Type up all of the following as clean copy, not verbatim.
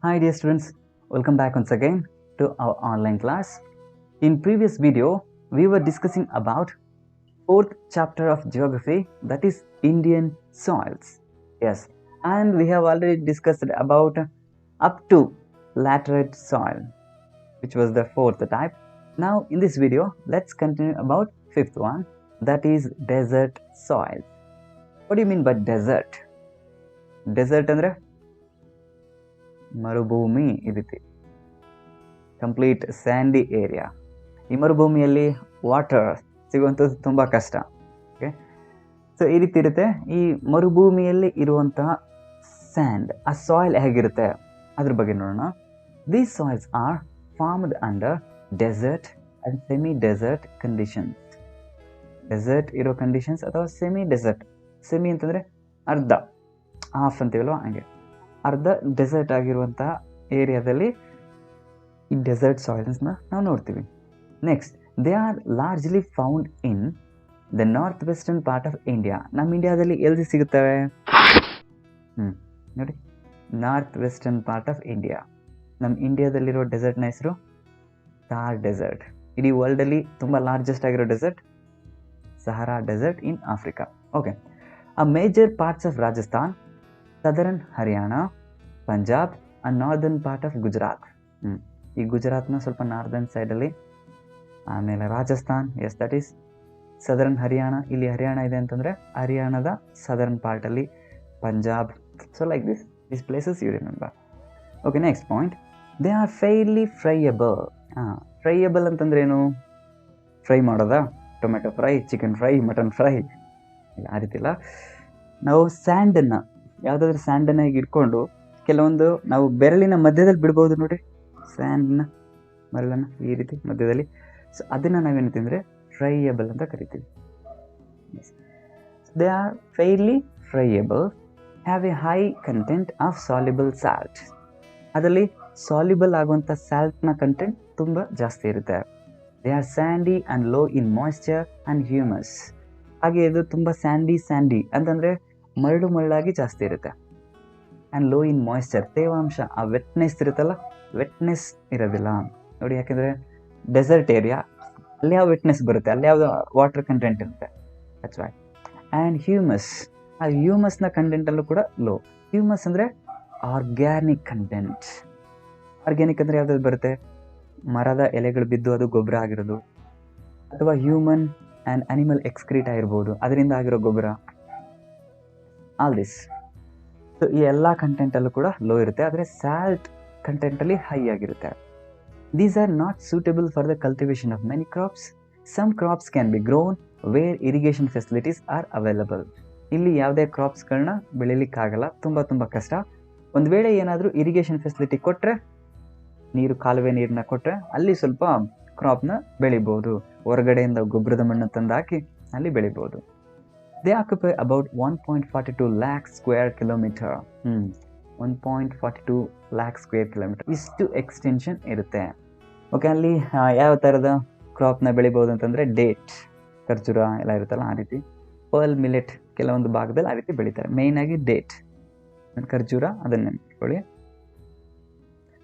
Hi dear students, welcome back once again to our online class. In previous video, we were discussing about fourth chapter of geography, that is Indian soils. Yes, and we have already discussed about up to laterite soil, which was the fourth type. Now in this video, let's continue about fifth one, that is desert soil. What do you mean by desert? Desert andre ಮರುಭೂಮಿ ಈ ರೀತಿ complete Sandy area. ಈ ಮರುಭೂಮಿಯಲ್ಲಿ water ಸಿಗುವಂಥದ್ದು ತುಂಬ ಕಷ್ಟ. Okay, so ಈ ರೀತಿ ಇರುತ್ತೆ. ಈ ಮರುಭೂಮಿಯಲ್ಲಿ ಇರುವಂತಹ ಸ್ಯಾಂಡ್, ಆ ಸಾಯಿಲ್ ಹೇಗಿರುತ್ತೆ ಅದ್ರ ಬಗ್ಗೆ ನೋಡೋಣ. These soils are formed under desert and semi desert conditions. Desert ಇರೋ ಕಂಡೀಷನ್ಸ್ ಅಥವಾ ಸೆಮಿ ಡೆಸರ್ಟ್. ಸೆಮಿ ಅಂತಂದರೆ ಅರ್ಧ, ಹಾಫ್ ಅಂತೀವಲ್ವ, ಹಂಗೆ ಅರ್ಧ ಡೆಸರ್ಟ್ ಆಗಿರುವಂತಹ ಏರಿಯಾದಲ್ಲಿ ಈ ಡೆಸರ್ಟ್ ಸಾಯಿಲ್ಸ್ನ ನಾವು ನೋಡ್ತೀವಿ. Next, they are largely found in the north western part of India. ನಮ್ಮ ಇಂಡಿಯಾದಲ್ಲಿ ಎಲ್ಲಿ ಸಿಗುತ್ತವೆ ನೋಡಿ, north western part of India. ನಮ್ಮ ಇಂಡಿಯಾದಲ್ಲಿರೋ ಡೆಸರ್ಟ್ನ ಹೆಸರು ಥಾರ್ ಡೆಸರ್ಟ್. ಇಡೀ ವರ್ಲ್ಡಲ್ಲಿ ತುಂಬ ಲಾರ್ಜೆಸ್ಟ್ ಆಗಿರೋ desert Sahara desert in Africa. Okay, ಆ major parts of Rajasthan, southern Haryana, Punjab and northern part of Gujarat. ಈ ಗುಜರಾತ್ನ ಸ್ವಲ್ಪ ನಾರ್ದರ್ನ್ ಸೈಡಲ್ಲಿ, ಆಮೇಲೆ Rajasthan, yes that is southern Haryana. ಇಲ್ಲಿ ಹರಿಯಾಣ ಇದೆ ಅಂತಂದರೆ ಹರಿಯಾಣದ ಸದರ್ನ್ ಪಾರ್ಟಲ್ಲಿ, Punjab. So like this places you remember. Okay, next point, they are fairly friable. Friable ಅಂತಂದ್ರೆ ಏನು? ಫ್ರೈ ಮಾಡೋದಾ? Tomato fry, chicken fry, mutton fry, ಇಲ್ಲ ಆ ರೀತಿ ಇಲ್ಲ. ನಾವು ಸ್ಯಾಂಡನ್ನು, ಯಾವುದಾದ್ರೂ ಸ್ಯಾಂಡನ್ನು ಈಗ ಇಟ್ಕೊಂಡು ಕೆಲವೊಂದು ನಾವು ಬೆರಳಿನ ಮಧ್ಯದಲ್ಲಿ ಬಿಡ್ಬೋದು ನೋಡಿ, ಸ್ಯಾಂಡನ್ನ ಮರಳನ್ನು ಈ ರೀತಿ ಮಧ್ಯದಲ್ಲಿ. ಸೊ ಅದನ್ನು ನಾವೇನಂತಂದರೆ ಫ್ರೈಯಬಲ್ ಅಂತ ಕರಿತೀವಿ. They are fairly friable, have a high content of soluble salt. ಅದರಲ್ಲಿ ಸಾಲ್ಯುಬಲ್ ಆಗುವಂಥ ಸಾಲ್ಟ್ನ ಕಂಟೆಂಟ್ ತುಂಬ ಜಾಸ್ತಿ ಇರುತ್ತೆ. They are sandy and low in moisture and humus. ಹಾಗೆ ಇದು ತುಂಬ ಸ್ಯಾಂಡಿ ಅಂತಂದರೆ ಮರಳಾಗಿ ಜಾಸ್ತಿ ಇರುತ್ತೆ. ಆ್ಯಂಡ್ ಲೋ ಇನ್ ಮಾಯ್ಶ್ಚರ್, ತೇವಾಂಶ, ಆ ವೆಟ್ನೆಸ್ ಇರುತ್ತಲ್ಲ, ವೆಟ್ನೆಸ್ ಇರೋದಿಲ್ಲ ನೋಡಿ. ಯಾಕೆಂದರೆ ಡೆಸರ್ಟ್ ಏರಿಯಾ, ಅಲ್ಲಿ ಯಾವ ವೆಟ್ನೆಸ್ ಬರುತ್ತೆ, ಅಲ್ಲಿ ಯಾವುದು ವಾಟರ್ ಕಂಟೆಂಟ್ ಇರುತ್ತೆ, ದಟ್ಸ್ ವೈ. ಆ್ಯಂಡ್ ಹ್ಯೂಮಸ್, ಆ ಹ್ಯೂಮಸ್ನ ಕಂಟೆಂಟಲ್ಲೂ ಕೂಡ ಲೋ. ಹ್ಯೂಮಸ್ ಅಂದರೆ ಆರ್ಗ್ಯಾನಿಕ್ ಕಂಟೆಂಟ್. ಆರ್ಗ್ಯಾನಿಕ್ ಅಂದರೆ ಯಾವ್ದಾದ್ರು ಬರುತ್ತೆ? ಮರದ ಎಲೆಗಳು ಬಿದ್ದು ಅದು ಗೊಬ್ಬರ ಆಗಿರೋದು, ಅಥವಾ ಹ್ಯೂಮನ್ ಆ್ಯಂಡ್ ಅನಿಮಲ್ ಎಕ್ಸ್ಕ್ರೀಟ್ ಆಗಿರ್ಬೋದು, ಅದರಿಂದ ಆಗಿರೋ ಗೊಬ್ಬರ, ಆಲ್ ದಿಸ್. ಸೊ ಈ ಎಲ್ಲ ಕಂಟೆಂಟಲ್ಲೂ ಕೂಡ ಲೋ ಇರುತ್ತೆ, ಆದರೆ ಸಾಲ್ಟ್ ಕಂಟೆಂಟಲ್ಲಿ ಹೈ ಆಗಿರುತ್ತೆ. These are not suitable for the cultivation of many crops. Some crops can be grown where irrigation facilities are available. ಇಲ್ಲಿ ಯಾವುದೇ ಕ್ರಾಪ್ಸ್ಗಳನ್ನ ಬೆಳಿಲಿಕ್ಕಾಗಲ್ಲ, ತುಂಬ ಕಷ್ಟ. ಒಂದು ವೇಳೆ ಏನಾದರೂ ಇರಿಗೇಷನ್ ಫೆಸಿಲಿಟಿ ಕೊಟ್ಟರೆ, ಕಾಲುವೆ ನೀರನ್ನ ಕೊಟ್ಟರೆ ಅಲ್ಲಿ ಸ್ವಲ್ಪ ಕ್ರಾಪ್ನ ಬೆಳಿಬೋದು. ಹೊರಗಡೆಯಿಂದ ಗೊಬ್ಬರದ ಮಣ್ಣು ತಂದು ಹಾಕಿ ಅಲ್ಲಿ ಬೆಳಿಬೋದು. They occupy about 1.42 lakh square kilometer. 1.42 lakh square kilometer ಇಷ್ಟು ಎಕ್ಸ್ಟೆನ್ಷನ್ ಇರುತ್ತೆ. ಓಕೆ, ಅಲ್ಲಿ ಯಾವ ಥರದ ಕ್ರಾಪ್ನ ಬೆಳಿಬೋದು ಅಂತಂದರೆ ಡೇಟ್, ಖರ್ಜೂರ ಎಲ್ಲ ಇರುತ್ತಲ್ಲ ಆ ರೀತಿ. ಪರ್ಲ್ ಮಿಲೆಟ್ ಕೆಲವೊಂದು ಭಾಗದಲ್ಲಿ ಆ ರೀತಿ ಬೆಳೀತಾರೆ. ಮೇಯ್ನಾಗಿ ಡೇಟ್, ಖರ್ಜೂರ, ಅದನ್ನು ನೆನಪಿಟ್ಕೊಳ್ಳಿ.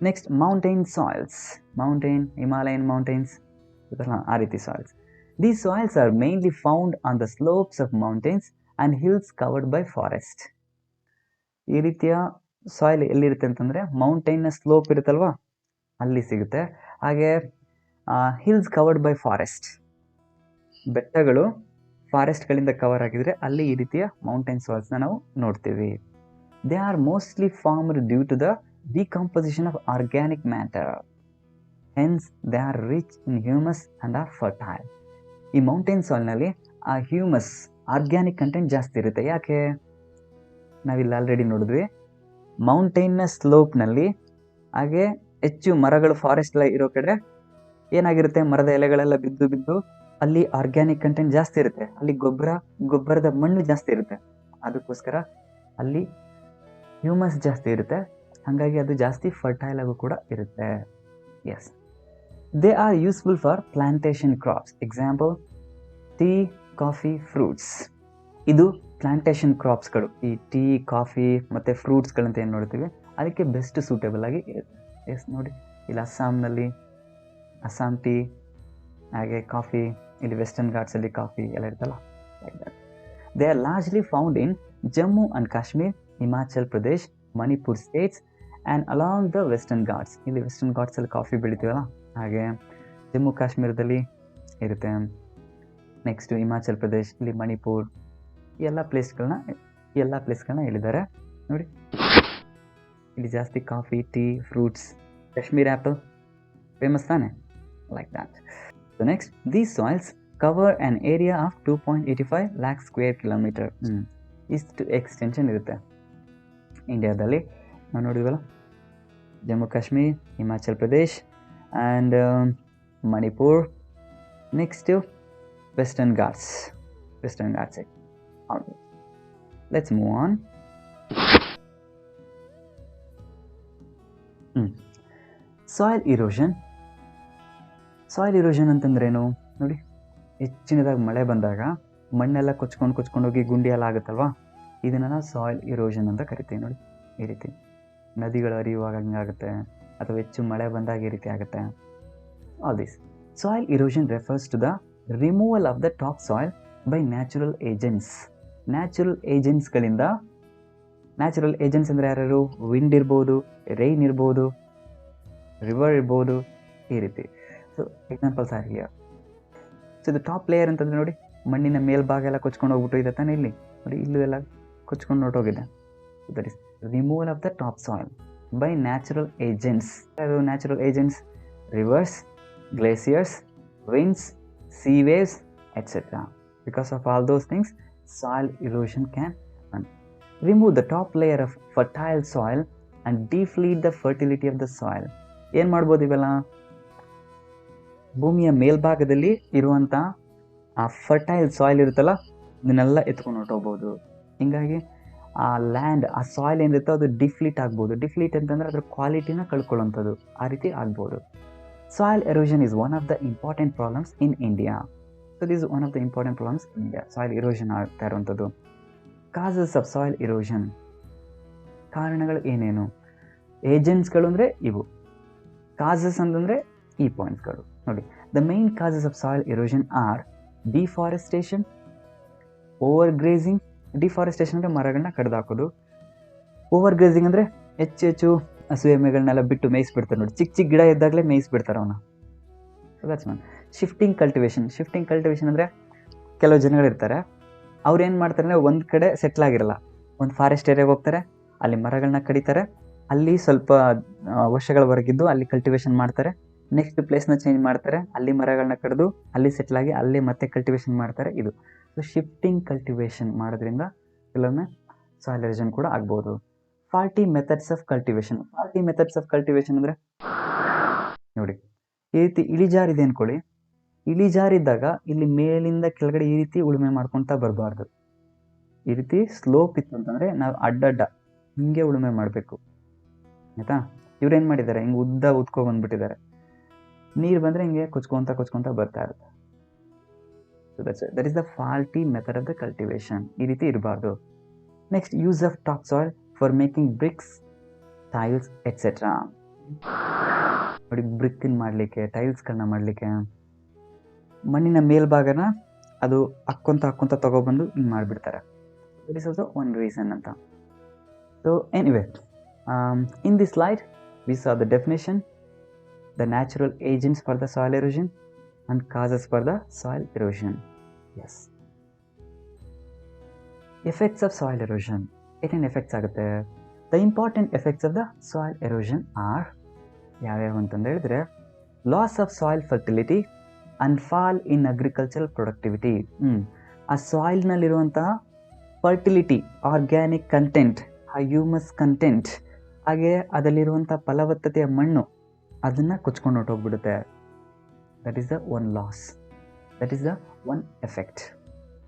Next, mountain soils. Himalayan mountains ಇರುತ್ತಲ್ಲ ಆ ರೀತಿ soils. These soils are mainly found on the slopes of mountains and hills covered by forest. ಈ ರೀತಿಯ ಸಾಯಿಲ್ ಎಲ್ಲಿರುತ್ತೆ ಅಂತಂದರೆ ಮೌಂಟೈನ್ನ ಸ್ಲೋಪ್ ಇರುತ್ತಲ್ವ, ಅಲ್ಲಿ ಸಿಗುತ್ತೆ. ಹಾಗೆ ಹಿಲ್ಸ್ ಕವರ್ಡ್ ಬೈ ಫಾರೆಸ್ಟ್, ಬೆಟ್ಟಗಳು ಫಾರೆಸ್ಟ್ಗಳಿಂದ ಕವರ್ ಆಗಿದ್ರೆ ಅಲ್ಲಿ ಈ ರೀತಿಯ ಮೌಂಟೈನ್ ಸಾಯಿಲ್ಸ್ನ ನಾವು ನೋಡ್ತೀವಿ. They are mostly formed due to the decomposition of organic matter. Hence they are rich in humus and are fertile. ಈ ಮೌಂಟೇನ್ ಸಾಯಿಲ್ನಲ್ಲಿ ಆ ಹ್ಯೂಮಸ್, ಆರ್ಗ್ಯಾನಿಕ್ ಕಂಟೆಂಟ್ ಜಾಸ್ತಿ ಇರುತ್ತೆ. ಯಾಕೆ? ನಾವಿಲ್ಲಿ ಆಲ್ರೆಡಿ ನೋಡಿದ್ವಿ, ಮೌಂಟೈನ್ನ ಸ್ಲೋಪ್ನಲ್ಲಿ ಹಾಗೆ ಹೆಚ್ಚು ಮರಗಳು, ಫಾರೆಸ್ಟ್ ಎಲ್ಲ ಇರೋ ಕಡೆ ಏನಾಗಿರುತ್ತೆ, ಮರದ ಎಲೆಗಳೆಲ್ಲ ಬಿದ್ದು ಅಲ್ಲಿ ಆರ್ಗ್ಯಾನಿಕ್ ಕಂಟೆಂಟ್ ಜಾಸ್ತಿ ಇರುತ್ತೆ. ಅಲ್ಲಿ ಗೊಬ್ಬರದ ಮಣ್ಣು ಜಾಸ್ತಿ ಇರುತ್ತೆ. ಅದಕ್ಕೋಸ್ಕರ ಅಲ್ಲಿ ಹ್ಯೂಮಸ್ ಜಾಸ್ತಿ ಇರುತ್ತೆ. ಹಾಗಾಗಿ ಅದು ಜಾಸ್ತಿ ಫರ್ಟೈಲ್ ಆಗು ಕೂಡ ಇರುತ್ತೆ. Yes, they are useful for plantation crops. Example, tea, coffee, fruits. ಇದು ಪ್ಲಾಂಟೇಶನ್ ಕ್ರಾಪ್ಸ್ಗಳು. ಈ ಟೀ, ಕಾಫಿ ಮತ್ತು ಫ್ರೂಟ್ಸ್ಗಳಂತ ಏನು ನೋಡ್ತೀವಿ ಅದಕ್ಕೆ ಬೆಸ್ಟ್ ಸೂಟೇಬಲ್ ಆಗಿ ಎಸ್ ನೋಡಿ, ಇಲ್ಲಿ ಅಸ್ಸಾಂನಲ್ಲಿ ಅಸ್ಸಾಂ ಟೀ, ಹಾಗೆ ಕಾಫಿ, ಇಲ್ಲಿ ವೆಸ್ಟರ್ನ್ ಘಾಟ್ಸಲ್ಲಿ ಕಾಫಿ ಎಲ್ಲ ಇರ್ತಲ್ಲ, like that. They are largely found in Jammu and Kashmir, Himachal Pradesh, Manipur States and along the western Ghats. ಇಲ್ಲಿ ವೆಸ್ಟರ್ನ್ ಘಾಟ್ಸಲ್ಲಿ ಕಾಫಿ ಬೆಳಿತೀವಲ್ಲ, ಹಾಗೆ ಜಮ್ಮು ಕಾಶ್ಮೀರದಲ್ಲಿ ಇರುತ್ತೆ. ನೆಕ್ಸ್ಟು ಹಿಮಾಚಲ್ ಪ್ರದೇಶ್, ಇಲ್ಲಿ ಮಣಿಪುರ್, ಎಲ್ಲ ಪ್ಲೇಸ್ಗಳನ್ನ ಹೇಳಿದ್ದಾರೆ ನೋಡಿ. ಇಲ್ಲಿ ಜಾಸ್ತಿ coffee, tea, fruits, Kashmir apple famous ತಾನೆ, like that. So next, these soils cover an area of 2.85 lakh square kilometer. ಇಷ್ಟು ಎಕ್ಸ್ಟೆನ್ಷನ್ ಇರುತ್ತೆ ಇಂಡಿಯಾದಲ್ಲಿ. ನಾವು ನೋಡಿದ್ವಲ್ಲ, Jammu Kashmir, Himachal Pradesh and Manipur. Next Western Ghats. Let's move on. Soil erosion ಅಂತಂದ್ರೇನು ನೋಡಿ, ಹೆಚ್ಚಿನದಾಗಿ ಮಳೆ ಬಂದಾಗ ಮಣ್ಣೆಲ್ಲ ಕೊಚ್ಕೊಂಡು ಹೋಗಿ ಗುಂಡಿ ಎಲ್ಲ ಆಗುತ್ತಲ್ವಾ, ಇದನ್ನು ನಾವು ಸಾಯಿಲ್ ಇರೋಷನ್ ಅಂತ ಕರಿತೀವಿ ನೋಡಿ. ಈ ರೀತಿ ನದಿಗಳು ಹರಿಯುವಾಗ ಹಿಂಗಾಗುತ್ತೆ, ಅಥವಾ ಹೆಚ್ಚು ಮಳೆ ಬಂದಾಗ ಈ ರೀತಿ ಆಗುತ್ತೆ. All this soil erosion refers to the removal of the top soil by natural agents. Natural agents ಅಂದರೆ ಯಾರು? ವಿಂಡ್ ಇರ್ಬೋದು, ರೈನ್ ಇರ್ಬೋದು, ರಿವರ್ ಇರ್ಬೋದು, ಈ ರೀತಿ. So examples are here. So ಇದು ಟಾಪ್ ಲೇಯರ್ ಅಂತಂದರೆ ನೋಡಿ, ಮಣ್ಣಿನ ಮೇಲ್ಭಾಗ ಎಲ್ಲ ಕೊಚ್ಕೊಂಡು ಹೋಗ್ಬಿಟ್ಟು ಇದೆ ತಾನೇ, ಇಲ್ಲಿ ನೋಡಿ, ಇಲ್ಲೂ ಎಲ್ಲ ಕೊಚ್ಕೊಂಡು ಹೊರಟೋಗಿದೆ. That is removal of the top soil by natural agents. ಅದು natural agents: rivers, glaciers, winds, sea waves, etc. Because of all those things, soil erosion can happen. Remove the top layer of fertile soil and deplete the fertility of the soil. ಏನು ಮಾಡ್ಬೋದು ಇವೆಲ್ಲ? ಭೂಮಿಯ ಮೇಲ್ಭಾಗದಲ್ಲಿ ಇರುವಂಥ ಆ fertile soil ಇರುತ್ತಲ್ಲ, ಇದನ್ನೆಲ್ಲ ಎತ್ಕೊಂಡು ಹೊರಟೋಗ್ಬೋದು. ಹೀಗಾಗಿ ಆ ಲ್ಯಾಂಡ್, ಆ ಸಾಯಿಲ್ ಏನಿರುತ್ತೋ ಅದು ಡಿಫ್ಲೀಟ್ ಆಗ್ಬೋದು. ಡಿಫ್ಲೀಟ್ ಅಂತಂದರೆ ಅದರ ಕ್ವಾಲಿಟಿನ ಕಳ್ಕೊಳ್ಳೋಂಥದ್ದು, ಆ ರೀತಿ ಆಗ್ಬೋದು. Soil erosion is one of the important problems in India. So this is one of the important problems in India. Soil erosion ಆಗ್ತಾ ಇರುವಂಥದ್ದು. Causes of soil erosion. ಕಾರಣಗಳು ಏನೇನು? ಏಜೆಂಟ್ಸ್ಗಳು ಅಂದರೆ ಇವು, ಕಾಸಸ್ ಅಂತಂದರೆ ಈ ಪಾಯಿಂಟ್ಸ್ಗಳು ನೋಡಿ. The main causes of soil erosion are deforestation, over grazing. Deforestation ಅಂದರೆ ಮರಗಳನ್ನ ಕಡ್ದಾಕೋದು. ಓವರ್ ಗ್ರೇಸಿಂಗ್ ಅಂದರೆ ಹೆಚ್ಚು ಹಸು ಎಮ್ಮೆಗಳನ್ನೆಲ್ಲ ಬಿಟ್ಟು ಮೇಯಿಸ್ಬಿಡ್ತಾರೆ ನೋಡಿ, ಚಿಕ್ಕ ಗಿಡ ಇದ್ದಾಗಲೇ ಮೇಯಿಸ್ಬಿಡ್ತಾರೆ ಅವನ್ನ. So that's one. Shifting cultivation ಅಂದರೆ ಕೆಲವು ಜನಗಳಿರ್ತಾರೆ, ಅವ್ರು ಏನು ಮಾಡ್ತಾರೆ ಅಂದರೆ ಒಂದು ಕಡೆ ಸೆಟ್ಲ್ ಆಗಿರಲ್ಲ, ಒಂದು ಫಾರೆಸ್ಟ್ ಏರಿಯಾಗೆ ಹೋಗ್ತಾರೆ, ಅಲ್ಲಿ ಮರಗಳನ್ನ ಕಡಿತಾರೆ, ಅಲ್ಲಿ ಸ್ವಲ್ಪ ವರ್ಷಗಳವರೆಗಿದ್ದು ಅಲ್ಲಿ ಕಲ್ಟಿವೇಷನ್ ಮಾಡ್ತಾರೆ. ನೆಕ್ಸ್ಟ್ ಪ್ಲೇಸ್ನ ಚೇಂಜ್ ಮಾಡ್ತಾರೆ, ಅಲ್ಲಿ ಮರಗಳನ್ನ ಕಡಿದು ಅಲ್ಲಿ ಸೆಟ್ಲ್ ಆಗಿ ಅಲ್ಲಿ ಮತ್ತೆ ಕಲ್ಟಿವೇಷನ್ ಮಾಡ್ತಾರೆ. ಇದು ಸೊ ಶಿಫ್ಟಿಂಗ್ ಕಲ್ಟಿವೇಷನ್ ಮಾಡೋದ್ರಿಂದ ಕೆಲವೊಮ್ಮೆ ಸಾಯಿಲ್ ಎರೋಷನ್ ಕೂಡ ಆಗ್ಬೋದು. ಫಾಲ್ಟಿ ಮೆಥಡ್ಸ್ ಆಫ್ ಕಲ್ಟಿವೇಷನ್ ಅಂದರೆ ನೋಡಿ, ಈ ರೀತಿ ಇಳಿಜಾರಿದೆ ಅಂದ್ಕೊಳ್ಳಿ. ಇಳಿಜಾರಿದ್ದಾಗ ಇಲ್ಲಿ ಮೇಲಿಂದ ಕೆಳಗಡೆ ಈ ರೀತಿ ಉಳುಮೆ ಮಾಡ್ಕೊತಾ ಬರಬಾರ್ದು. ಈ ರೀತಿ ಸ್ಲೋಪ್ ಇತ್ತು ಅಂತಂದರೆ ನಾವು ಅಡ್ಡಡ್ಡ ಹಿಂಗೆ ಉಳುಮೆ ಮಾಡಬೇಕು, ಆಯಿತಾ? ಇವ್ರೇನು ಮಾಡಿದ್ದಾರೆ, ಹಿಂಗೆ ಉದ್ದ ಬಂದ್ಬಿಟ್ಟಿದ್ದಾರೆ. ನೀರು ಬಂದರೆ ಹಿಂಗೆ ಕೊಚ್ಕೊತಾ ಬರ್ತಾ ಇರುತ್ತೆ. So that is the faulty method of the cultivation. ಈ ರೀತಿ ಇರಬಾರ್ದು. Next, use of top soil for making bricks, tiles, etcetera. ನೋಡಿ, ಬ್ರಿಕ್ಕಿನ ಮಾಡಲಿಕ್ಕೆ, ಟೈಲ್ಸ್ಗಳನ್ನ ಮಾಡಲಿಕ್ಕೆ ಮಣ್ಣಿನ ಮೇಲ್ಭಾಗನ ಅದು ಹಾಕ್ಕೊಂತ ತಗೊಬಂದು ಹಿಂಗೆ ಮಾಡಿಬಿಡ್ತಾರೆ. That is also one reason ಅಂತ. So anyway, in this slide we saw the definition, the natural agents for the soil erosion and causes for the soil erosion. Yes. Effects of soil erosion. ಏನೇನು effects ಆಗುತ್ತೆ? The important effects of the soil erosion are ಯಾವ್ಯಾವ ಅಂತಂದು ಹೇಳಿದ್ರೆ, loss of soil fertility and fall in agricultural productivity. ಆ ಸಾಯಿಲ್ನಲ್ಲಿರುವಂತಹ fertility, organic content, ಆ humus content, ಹಾಗೆ ಅದರಲ್ಲಿರುವಂಥ ಫಲವತ್ತತೆಯ ಮಣ್ಣು ಅದನ್ನು ಕೊಚ್ಕೊಂಡು ಹೊರಟೋಗ್ಬಿಡುತ್ತೆ. That is the one loss. That is the one effect.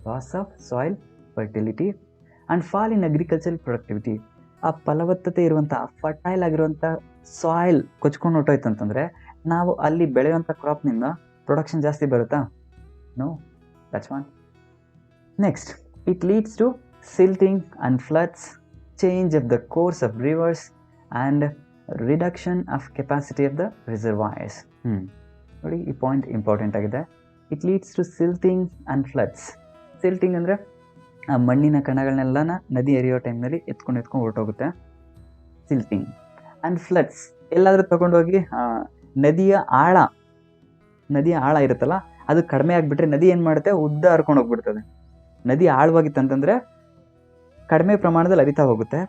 Loss of soil fertility and fall in agricultural productivity. ಆ ಫಲವತ್ತತೆ ಇರುವಂಥ, ಫರ್ಟೈಲ್ ಆಗಿರುವಂಥ ಸಾಯಿಲ್ ಕೊಚ್ಕೊಂಡು ಹೊಟ್ಟೋಯ್ತು ಅಂತಂದರೆ ನಾವು ಅಲ್ಲಿ ಬೆಳೆಯುವಂಥ ಕ್ರಾಪ್ನಿಂದ ಪ್ರೊಡಕ್ಷನ್ ಜಾಸ್ತಿ ಬರುತ್ತಾ? No, that's one. Next, it leads to silting and floods, change of the course of rivers and reduction of capacity of the reservoirs. ನೋಡಿ, ಈ ಪಾಯಿಂಟ್ ಇಂಪಾರ್ಟೆಂಟ್ ಆಗಿದೆ. It leads to silting and floods. Silting ಅಂದರೆ ಆ ಮಣ್ಣಿನ ಕಣಗಳನ್ನೆಲ್ಲ ನದಿ ಹರಿಯೋ ಟೈಮ್ನಲ್ಲಿ ಎತ್ಕೊಂಡು ಹೊರಟೋಗುತ್ತೆ, ಸಿಲ್ಟಿಂಗ್. ಆ್ಯಂಡ್ ಫ್ಲಡ್ಸ್, ಎಲ್ಲಾದರೂ ತಗೊಂಡೋಗಿ ನದಿಯ ಆಳ ಇರುತ್ತಲ್ಲ, ಅದು ಕಡಿಮೆ ಆಗಿಬಿಟ್ರೆ ನದಿ ಏನು ಮಾಡುತ್ತೆ, ಉದ್ದ ಹರ್ಕೊಂಡು ಹೋಗ್ಬಿಡ್ತದೆ. ನದಿ ಆಳವಾಗಿತ್ತಂತಂದರೆ ಕಡಿಮೆ ಪ್ರಮಾಣದಲ್ಲಿ ಹರಿತಾ ಹೋಗುತ್ತೆ.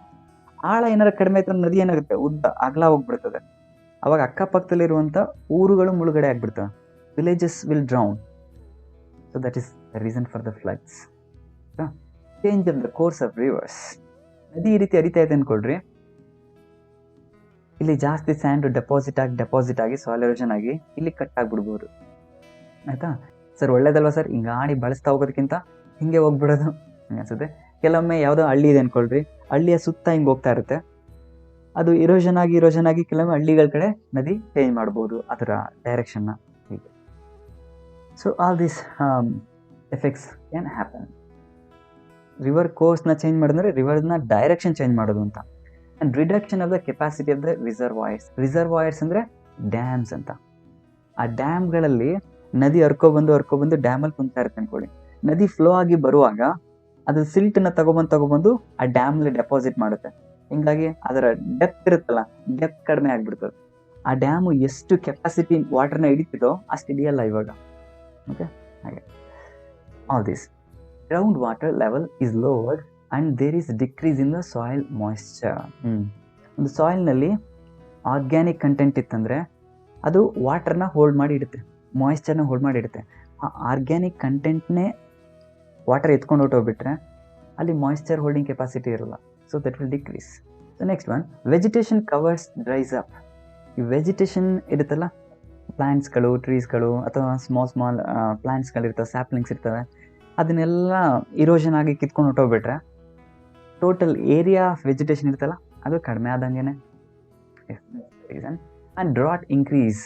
ಆಳ ಏನಾರು ಕಡಿಮೆ ಆಯ್ತು ನದಿ ಏನಾಗುತ್ತೆ, ಉದ್ದ ಅಗಲ ಹೋಗ್ಬಿಡ್ತದೆ. ಅವಾಗ ಅಕ್ಕಪಕ್ಕದಲ್ಲಿರುವಂಥ ಊರುಗಳು ಮುಳುಗಡೆ ಆಗಿಬಿಡ್ತವೆ. Villages will drown. So that is the reason for the floods. Change of the course of rivers. ನದಿ ಈ ರೀತಿ ಹರಿತಾ ಇದೆ ಅಂದ್ಕೊಳ್ರಿ, ಇಲ್ಲಿ ಜಾಸ್ತಿ ಸ್ಯಾಂಡ್ ಡೆಪಾಸಿಟ್ ಆಗಿ ಸಾಯಿಲ್ ಎರೋಷನ್ ಆಗಿ ಇಲ್ಲಿ ಕಟ್ ಆಗಿಬಿಡ್ಬೋದು. ಆಯಿತಾ ಸರ್? ಒಳ್ಳೇದಲ್ವ ಸರ್? ಹಿಂಗೆ ಆಡಿ ಬಳಸ್ತಾ ಹೋಗೋದಕ್ಕಿಂತ ಹಿಂಗೆ ಹೋಗ್ಬಿಡೋದು ಅನಿಸುತ್ತೆ. ಕೆಲವೊಮ್ಮೆ ಯಾವುದೋ ಹಳ್ಳಿ ಇದೆ ಅಂದ್ಕೊಳ್ರಿ, ಹಳ್ಳಿಯ ಸುತ್ತ ಹಿಂಗೆ ಹೋಗ್ತಾ ಇರುತ್ತೆ, ಅದು ಇರೋಷನ್ ಆಗಿ ಕೆಲವೊಮ್ಮೆ ಹಳ್ಳಿಗಳ ಕಡೆ ನದಿ ಚೇಂಜ್ ಮಾಡ್ಬೋದು ಅದರ ಡೈರೆಕ್ಷನ್ನ. ಹೀಗೆ so all this effects can happen. River ಕೋರ್ಸ್ನ ಚೇಂಜ್ ಮಾಡಿದ್ರೆ ರಿವರ್ನ ಡೈರೆಕ್ಷನ್ ಚೇಂಜ್ ಮಾಡೋದು ಅಂತ. And reduction of the capacity of the reservoirs ಅಂದರೆ ಡ್ಯಾಮ್ಸ್ ಅಂತ. ಆ ಡ್ಯಾಮ್ಗಳಲ್ಲಿ ನದಿ ಹರ್ಕೊಬಂದು ಡ್ಯಾಮಲ್ಲಿ ಕುಂತಾ ಇರುತ್ತೆ ಅಂದ್ಕೊಳ್ಳಿ. ನದಿ ಫ್ಲೋ ಆಗಿ ಬರುವಾಗ ಅದು ಸಿಲ್ಟನ್ನ ತಗೊಬಂದು ಆ ಡ್ಯಾಮಲ್ಲಿ ಡೆಪಾಸಿಟ್ ಮಾಡುತ್ತೆ. ಹಿಂಗಾಗಿ ಅದರ ಡೆಪ್ತ್ ಕಡಿಮೆ ಆಗಿಬಿಡ್ತದೆ. ಆ ಡ್ಯಾಮು ಎಷ್ಟು ಕೆಪಾಸಿಟಿ ವಾಟರ್ನ ಹಿಡಿತಿದೋ ಅಷ್ಟು ಹಿಡಿಯಲ್ಲ ಇವಾಗ. ಓಕೆ, ಹಾಗೆ all this ground water level is lowered and there is decrease in the soil moisture. ಒಂದು ಸಾಯಿಲ್ನಲ್ಲಿ ಆರ್ಗ್ಯಾನಿಕ್ ಕಂಟೆಂಟ್ ಇತ್ತಂದರೆ ಅದು ವಾಟರ್ನ ಹೋಲ್ಡ್ ಮಾಡಿ ಇಡುತ್ತೆ, ಮಾಯ್ಶ್ಚರ್ನ ಹೋಲ್ಡ್ ಮಾಡಿ ಇಡುತ್ತೆ. ಆ ಆರ್ಗ್ಯಾನಿಕ್ ಕಂಟೆಂಟ್ನೇ ವಾಟರ್ ಎತ್ಕೊಂಡು ಹೊಟ್ಟೋಗ್ಬಿಟ್ರೆ ಅಲ್ಲಿ ಮಾಯ್ಶ್ಚರ್ ಹೋಲ್ಡಿಂಗ್ ಕೆಪಾಸಿಟಿ ಇರಲ್ಲ. So that will decrease. So next one, vegetation covers dries up. ಈ ವೆಜಿಟೇಷನ್ ಇರುತ್ತಲ್ಲ, ಪ್ಲ್ಯಾಂಟ್ಸ್ಗಳು, ಟ್ರೀಸ್ಗಳು ಅಥವಾ ಸ್ಮಾಲ್ ಪ್ಲ್ಯಾಂಟ್ಸ್ಗಳಿರ್ತವೆ, ಸ್ಯಾಪ್ಲಿಂಗ್ಸ್ ಇರ್ತವೆ, ಅದನ್ನೆಲ್ಲ ಇರೋಷನ್ ಆಗಿ ಕಿತ್ಕೊಂಡು ಹೊಟ್ಟೋಗ್ಬಿಟ್ರೆ ಟೋಟಲ್ ಏರಿಯಾ ಆಫ್ ವೆಜಿಟೇಷನ್ ಇರುತ್ತಲ್ಲ ಅದು ಕಡಿಮೆ ಆದಂಗೆ. Reason. And drought increase.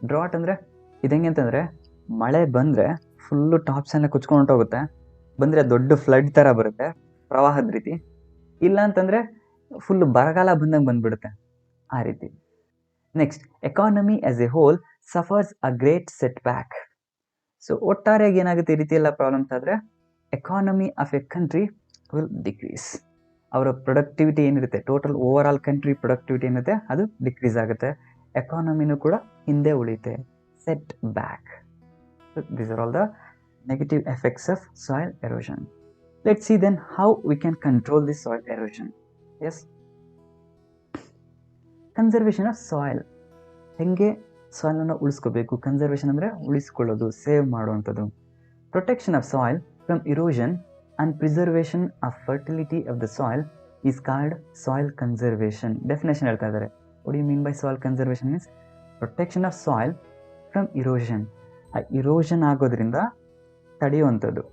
Drought ಅಂದರೆ ಇದಂಗೆ ಅಂತಂದರೆ, ಮಳೆ ಬಂದರೆ ಫುಲ್ಲು ಟಾಪ್ಸ್ ಎಲ್ಲ ಕುಚ್ಕೊಂಡು ಹೊಂಟೋಗುತ್ತೆ, ಬಂದರೆ ದೊಡ್ಡ ಫ್ಲಡ್ ಥರ ಬರುತ್ತೆ, ಪ್ರವಾಹದ ರೀತಿ. ಇಲ್ಲ ಅಂತಂದರೆ ಫುಲ್ಲು ಬರಗಾಲ ಬಂದಂಗೆ ಬಂದುಬಿಡುತ್ತೆ, ಆ ರೀತಿ. Next, economy as a whole suffers a great setback. So ಒಟ್ಟಾರೆಯಾಗಿ ಏನಾಗುತ್ತೆ ಈ ರೀತಿ ಎಲ್ಲ ಪ್ರಾಬ್ಲಮ್ಸ್ ಆದರೆ, economy of a country will decrease. ಅವರ ಪ್ರೊಡಕ್ಟಿವಿಟಿ ಏನಿರುತ್ತೆ, total overall country productivity ಏನಿರುತ್ತೆ ಅದು ಡಿಕ್ರೀಸ್ ಆಗುತ್ತೆ. ಎಕಾನಮಿನೂ ಕೂಡ ಹಿಂದೆ ಉಳಿಯುತ್ತೆ, setback. These are all the negative effects of soil erosion. Let's see then how we can control this soil erosion. Yes, conservation of soil. ಹೆಂಗೆ ಸಾಯಿಲನ್ನು ಉಳಿಸ್ಕೋಬೇಕು? ಕನ್ಸರ್ವೇಷನ್ ಅಂದರೆ ಉಳಿಸ್ಕೊಳ್ಳೋದು, ಸೇವ್ ಮಾಡುವಂಥದ್ದು. Protection of soil from erosion and preservation of fertility of the soil is called soil conservation. Definition ಹೇಳ್ತಾ ಇದ್ದಾರೆ. What you mean by soil conservation? Means protection of soil from erosion, ಆ erosion ಆಗೋದ್ರಿಂದ ತಡೆಯುವಂಥದ್ದು.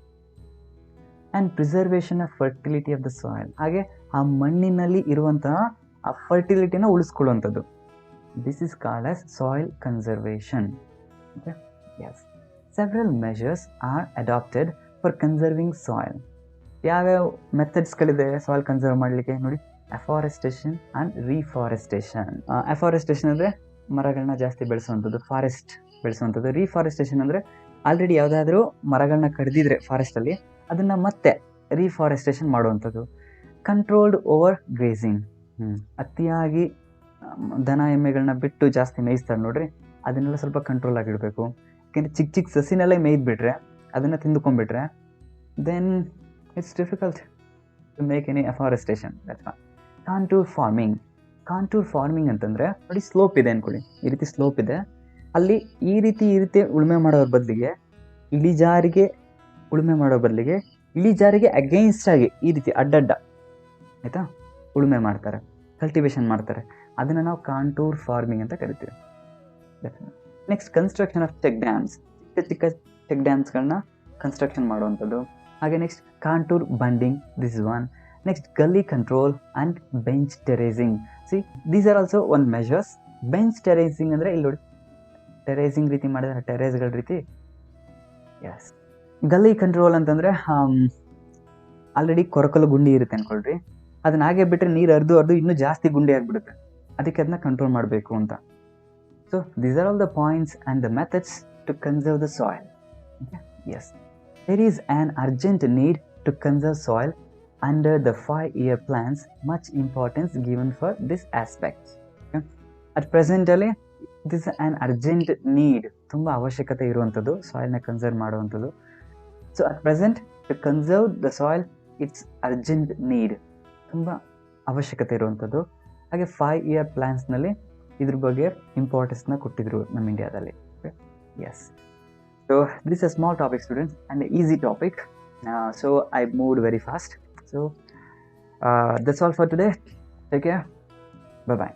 And preservation of fertility of the soil, ಹಾಗೆ ಆ ಮಣ್ಣಿನಲ್ಲಿ ಇರುವಂತಹ ಆ ಫರ್ಟಿಲಿಟಿನ ಉಳಿಸ್ಕೊಳ್ಳುವಂಥದ್ದು. This is called as soil conservation. Okay, yes. Several measures are adopted for conserving soil. ಯಾವ್ಯಾವ ಮೆಥಡ್ಸ್ಗಳಿದೆ ಸಾಯಿಲ್ ಕನ್ಸರ್ವ್ ಮಾಡಲಿಕ್ಕೆ? ನೋಡಿ, ಅಫಾರೆಸ್ಟೇಷನ್ ಆ್ಯಂಡ್ ರೀಫಾರೆಸ್ಟೇಷನ್. ಅಫಾರೆಸ್ಟೇಷನ್ ಅಂದರೆ ಮರಗಳನ್ನ ಜಾಸ್ತಿ ಬೆಳೆಸುವಂಥದ್ದು, ಫಾರೆಸ್ಟ್ ಬೆಳೆಸುವಂಥದ್ದು. ರೀಫಾರೆಸ್ಟೇಷನ್ ಅಂದರೆ ಆಲ್ರೆಡಿ ಯಾವುದಾದ್ರೂ ಮರಗಳನ್ನ ಕಡಿದಿದ್ರೆ ಫಾರೆಸ್ಟಲ್ಲಿ ಅದನ್ನು ಮತ್ತೆ ರೀಫಾರೆಸ್ಟೇಷನ್ ಮಾಡುವಂಥದ್ದು. ಕಂಟ್ರೋಲ್ಡ್ ಓವರ್ ಗ್ರೇಸಿಂಗ್, ಅತಿಯಾಗಿ ದನ ಎಮ್ಮೆಗಳನ್ನ ಬಿಟ್ಟು ಜಾಸ್ತಿ ಮೇಯಿಸ್ತಾರೆ ನೋಡ್ರಿ, ಅದನ್ನೆಲ್ಲ ಸ್ವಲ್ಪ ಕಂಟ್ರೋಲ್ ಆಗಿಡಬೇಕು. ಯಾಕೆಂದರೆ ಚಿಕ್ಕ ಸಸಿನೆಲ್ಲ ಮೇಯ್ದುಬಿಟ್ರೆ, ಅದನ್ನು ತಿಂದುಕೊಂಡ್ಬಿಟ್ರೆ then it's difficult to make any afforestation. That's what. Contour farming ಅಂತಂದರೆ ನೋಡಿ, ಸ್ಲೋಪ್ ಇದೆ ಅಂದ್ಕೊಳ್ಳಿ, ಈ ರೀತಿ ಸ್ಲೋಪ್ ಇದೆ, ಅಲ್ಲಿ ಈ ರೀತಿ ಉಳುಮೆ ಮಾಡೋದ್ರ ಬದಲಿಗೆ ಇಳಿಜಾರಿಗೆ ಉಳುಮೆ ಮಾಡೋ ಬದಲಿಗೆ ಇಳಿಜಾರಿಗೆ ಅಗೇನ್ಸ್ಟ್ ಆಗಿ ಈ ರೀತಿ ಅಡ್ಡಡ್ಡ, ಆಯಿತಾ, ಉಳುಮೆ ಮಾಡ್ತಾರೆ, ಕಲ್ಟಿವೇಷನ್ ಮಾಡ್ತಾರೆ. ಅದನ್ನು ನಾವು ಕಾಂಟೂರ್ ಫಾರ್ಮಿಂಗ್ ಅಂತ ಕರಿತೀವಿ. Next, construction of check dams. ಚಿಕ್ಕ ಚೆಕ್ ಡ್ಯಾಮ್ಸ್ಗಳನ್ನ ಕನ್ಸ್ಟ್ರಕ್ಷನ್ ಮಾಡುವಂಥದ್ದು. ಹಾಗೆ next, contour bunding, this is one. Next, gully control and bench terracing. See, these are also one measures. Bench terracing ಅಂದರೆ ಇಲ್ಲಿ ನೋಡಿ, ಟೆರೇಸಿಂಗ್ ರೀತಿ ಮಾಡಿದ್ರೆ ಟೆರೇಸ್ಗಳ ರೀತಿ. ಎಸ್. ಗಲ್ಲಿ ಕಂಟ್ರೋಲ್ ಅಂತಂದರೆ ಆಲ್ರೆಡಿ ಕೊರಕಲು ಗುಂಡಿ ಇರುತ್ತೆ ಅಂದ್ಕೊಳ್ರಿ, ಅದನ್ನ ಹಾಗೆ ಬಿಟ್ಟರೆ ನೀರು ಹರಿದು ಇನ್ನೂ ಜಾಸ್ತಿ ಗುಂಡಿ ಆಗಿಬಿಡುತ್ತೆ. ಅದಕ್ಕೆ ಅದನ್ನ ಕಂಟ್ರೋಲ್ ಮಾಡಬೇಕು ಅಂತ. So these are all the points and the methods to conserve the soil. Yes, there is an urgent need to conserve soil under the 5-year plans. Much importance given for this aspect. Okay? At present ಅಲ್ಲಿ this is an urgent need, ತುಂಬ ಅವಶ್ಯಕತೆ ಇರುವಂಥದ್ದು ಸಾಯಿಲ್ನ conserve ಮಾಡುವಂಥದ್ದು. So at present to conserve the soil it's urgent need, ತುಂಬ ಅವಶ್ಯಕತೆ ಇರುವಂಥದ್ದು. ಹಾಗೆ 5-year ಪ್ಲ್ಯಾನ್ಸ್ನಲ್ಲಿ ಇದ್ರ ಬಗ್ಗೆ ಇಂಪಾರ್ಟೆನ್ಸ್ನ ಕೊಟ್ಟಿದ್ರು ನಮ್ಮ ಇಂಡಿಯಾದಲ್ಲಿ. Yes, so this is a small topic, students, and an easy topic. So I moved very fast. So that's all for today. Take care. Bye bye.